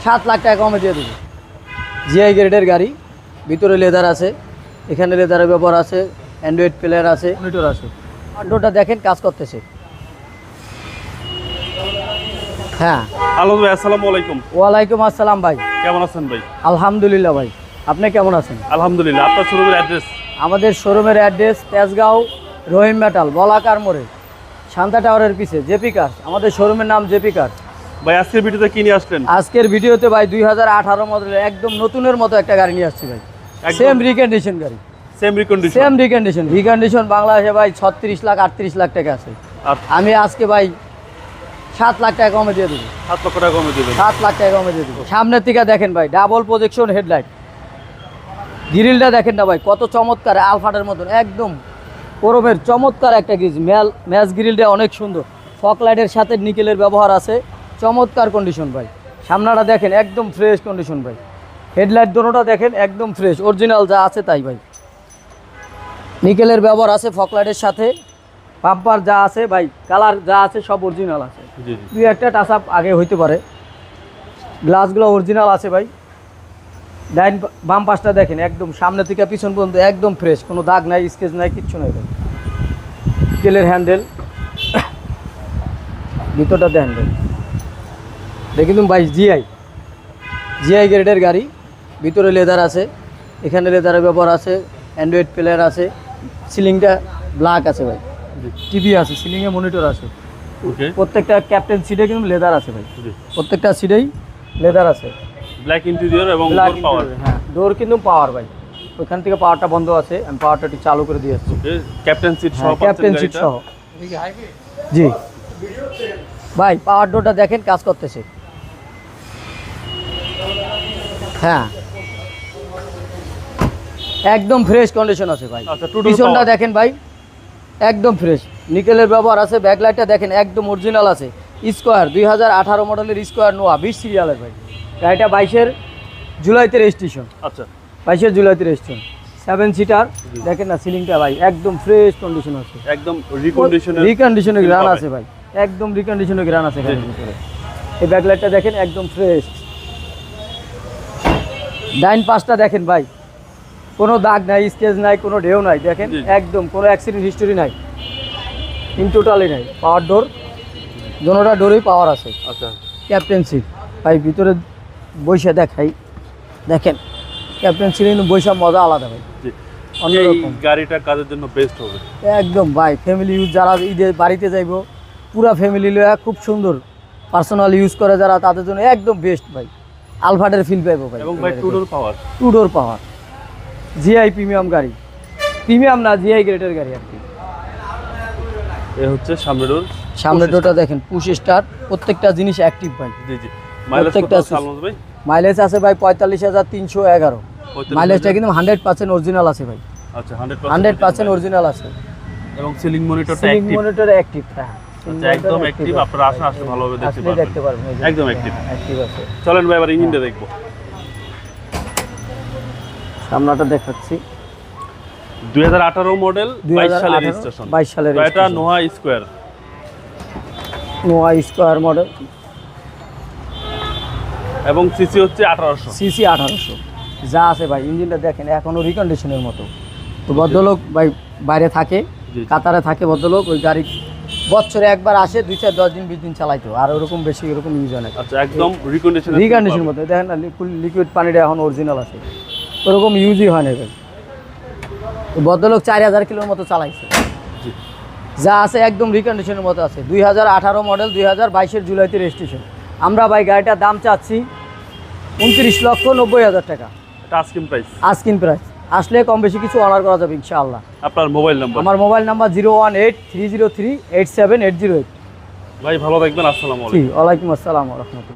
7 লাখ টাকা কমে দিয়ে দেবো। জিআই গ্রেডের গাড়ি, ভিতরে লেদার আছে, এখানে লেদারের ব্যবহার আছে, অ্যান্ড্রয়েড প্লেয়ার আছে, মনিটর আছে। আড্ডোটা দেখেন কাজ করতেছে। হ্যাঁ, হ্যালো ভাই, আসসালামু আলাইকুম। ওয়ালাইকুম আসসালাম ভাই, কেমন আছেন ভাই? আলহামদুলিল্লাহ ভাই, আপনি কেমন আছেন? আলহামদুলিল্লাহ। আপনার শোরুমের অ্যাড্রেস? আমাদের শোরুমের অ্যাড্রেস তেজগাঁও রহিম মেটাল বলাকার মোড়ে, শান্তা টাওয়ারের পিছে, জেপি কার। আমাদের শোরুমের নাম জেপি কার। ভাই আজকের ভিডিওতে কি নিয়ে আসলেন? আজকের ভিডিওতে ভাই 2018 মডেলের একদম নতুনের মতো একটা গাড়ি নিয়ে আসছি ভাই। সেম রিকন্ডিশন গাড়ি, সেম রিকন্ডিশন। সেম রিকন্ডিশন বাংলাদেশে ভাই 36 লাখ 38 লাখ টাকা আছে। আমি আজকে ভাই 7 লাখ টাকা কমে দিয়ে দেবো। 7 লক্ষ টাকা কমে দেবেন? 7 লাখ টাকা কমে দিয়ে দেবো। সামনের থেকে দেখেন ভাই, ডাবল প্রজেকশন হেডলাইট, গ্রিলটা দেখেন না ভাই কত চমৎকার, আলফাটার মতন একদম গরমের চমৎকার একটা গ্রিল। ম্যাচ গ্রিলটা অনেক সুন্দর, ফক লাইটের সাথে নিকেলের ব্যবহার আছে, চমৎকার কন্ডিশন ভাই। সামনাটা দেখেন একদম ফ্রেশ কন্ডিশন ভাই। হেডলাইট দোনোটা দেখেন একদম ফ্রেশ, অরিজিনাল যা আছে তাই ভাই। নিকেলের ব্যবহার আছে ফক লাইটের সাথে, বাম্পার যা আছে ভাই, কালার যা আছে সব অরিজিনাল আছে। দুই একটা টাচ আপ আগে হইতে পারে, গ্লাসগুলো অরিজিনাল আছে ভাই। ডাইন বাম পাশটা দেখেন একদম সামনে থেকে পিছন পর্যন্ত একদম ফ্রেশ, কোনো দাগ নাই, স্কেচ নাই, কিচ্ছু নাই ভাই। তেলের হ্যান্ডেল, ভিতরটা দেখেন ভাই, দেখি তুমি ভাই জিআই গ্রেডের গাড়ি, ভিতরে লেদার আছে, এখানে লেদারের ব্যবহার আছে, অ্যান্ড্রয়েড প্লেয়ার আছে, সিলিংটা ব্ল্যাক আছে ভাই, টিভি আছে, সিলিংয়ে মনিটর আছে। প্রত্যেকটা ক্যাপ্টেন সিটে কিন্তু লেদার আছে ভাই, প্রত্যেকটা সিটেই লেদার আছে। ব্ল্যাক ইন্টেরিয়র এবং ডোর পাওয়ার। হ্যাঁ, ডোর কিন্তু পাওয়ার ভাই, ওইখান থেকে পাওয়ারটা বন্ধ আছে, আমি পাওয়ারটা একটু চালু করে দিয়ে আসছি। ক্যাপ্টেন সিট সহ, ক্যাপ্টেন সিট সহ। জি ভাই, পাওয়ার ডোরটা দেখেন কাজ করতেছে। হ্যাঁ, একদম ফ্রেশ কন্ডিশন আছে ভাই। পিছনটা দেখেন ভাই একদম ফ্রেশ, নিকেলের ব্যবহার আছে। ব্যাকলাইটটা দেখেন একদম অরিজিনাল আছে। স্কোয়ার 2018 মডেলের স্কোয়ার নোয়া 20 সিরিয়ালের ভাই। গাড়িটা 22 জুলাইতে রেজিস্ট্রেশন। আচ্ছা, 22 জুলাইতে রেজিস্ট্রেশন, 7 সিটার। দেখেন না সিলিংটা ভাই একদম ফ্রেশ কন্ডিশন আছে, একদম রিকন্ডিশনের গ্রান আছে ভাই, একদম রিকন্ডিশনের গ্রান আছে গাড়ির ভিতরে। এই ব্যাকলাইটটা দেখেন একদম ফ্রেশ। ডাইন পাশটা দেখেন ভাই, কোনো দাগ নাই, স্কেচ নাই, কোনো ঢেউ নাই, দেখেন একদম কোনো অ্যাক্সিডেন্ট হিস্টোরি নাই, ইন টোটালি নাই। পাওয়ার ডোর, দোনোটা ডোরেই পাওয়ার আছে। আচ্ছা, ক্যাপ্টেন সিট ভাই, ভিতরে বৈশা দেখাই, দেখেন ক্যাপ্টেন সিট কিন্তু বৈশা মজা আলাদা ভাই, অন্যরকম। গাড়িটা কাজের জন্য বেস্ট হবে একদম ভাই। ফ্যামিলি ইউজ যারা ঈদে বাড়িতে যাইব, পুরা ফ্যামিলি লয়া খুব সুন্দর পার্সোনাল ইউজ করে যারা, তাদের জন্য একদম বেস্ট ভাই। আলফাটের ফিল পাইবো ভাই। এবং ভাই টু ডোর পাওয়ার জিআই প্রিমিয়াম গাড়ি, প্রিমিয়াম না জিআই গ্রেডের গাড়ি আর কি। এ হচ্ছে সামনের ডোরটা দেখেন, পুশ স্টার্ট, প্রত্যেকটা জিনিস অ্যাক্টিভ ভাই। জি জি। মাইলেজ আছে ভাই 45,311। মাইলেজটা কিন্তু 100% অরিজিনাল আছে ভাই। আচ্ছা, 100% অরিজিনাল আছে। এবং সিলিং মনিটর অ্যাক্টিভ। হ্যাঁ, আচ্ছা, একদম অ্যাক্টিভ। আপনারা আসলে ভালোভাবে দেখতে পারবেন। একদম অ্যাক্টিভ আছে। চলেন ভাই এবার ইঞ্জিনটা দেখব। সামনাটা দেখাচ্ছি, 2018 মডেল, 22 সালের রেজিস্ট্রেশন। এটা নোয়া স্কয়ার মডেল এবং সিসি হচ্ছে 1800। যা আছে ভাই, ইঞ্জিনটা দেখেন এখনো রিকন্ডিশনের মতো। তো ভদ্রলোক ভাই বাইরে থাকে, কাতারে থাকে ভদ্রলোক, ওই গাড়ি বছরে একবার আসে, 2-4-10 দিন 20 দিন চালাইতো, আর ওরকম বেশি এরকম ইউজ হয় না। আচ্ছা, একদম রিকন্ডিশনের মতো দেখেন না, লিকুইড পানিটা এখন অরিজিনাল আছে, ওরকম ইউজই হয় না ভাই। ভদ্রলোক 4000 কিলোর মতো চালাইছে, যা আছে একদম রিকন্ডিশনের মতো আছে। 2018 মডেল, 2022 জুলাইতে রেজিস্ট্রেশন। আমরা ভাই গাড়িটার দাম চাচ্ছি 29,90,000 টাকা। এটা আস্কিং প্রাইস। আসলে কম বেশি কিছু অনার করা যাবে ইনশাআল্লাহ। আপনার মোবাইল নাম্বার? আমার মোবাইল নাম্বার 018-303-87808। ভাই ভালো থাকবেন, আসসালামু আলাইকুম। ওয়ালাইকুম আসসালাম ওয়া রাহমাতুল্লাহ।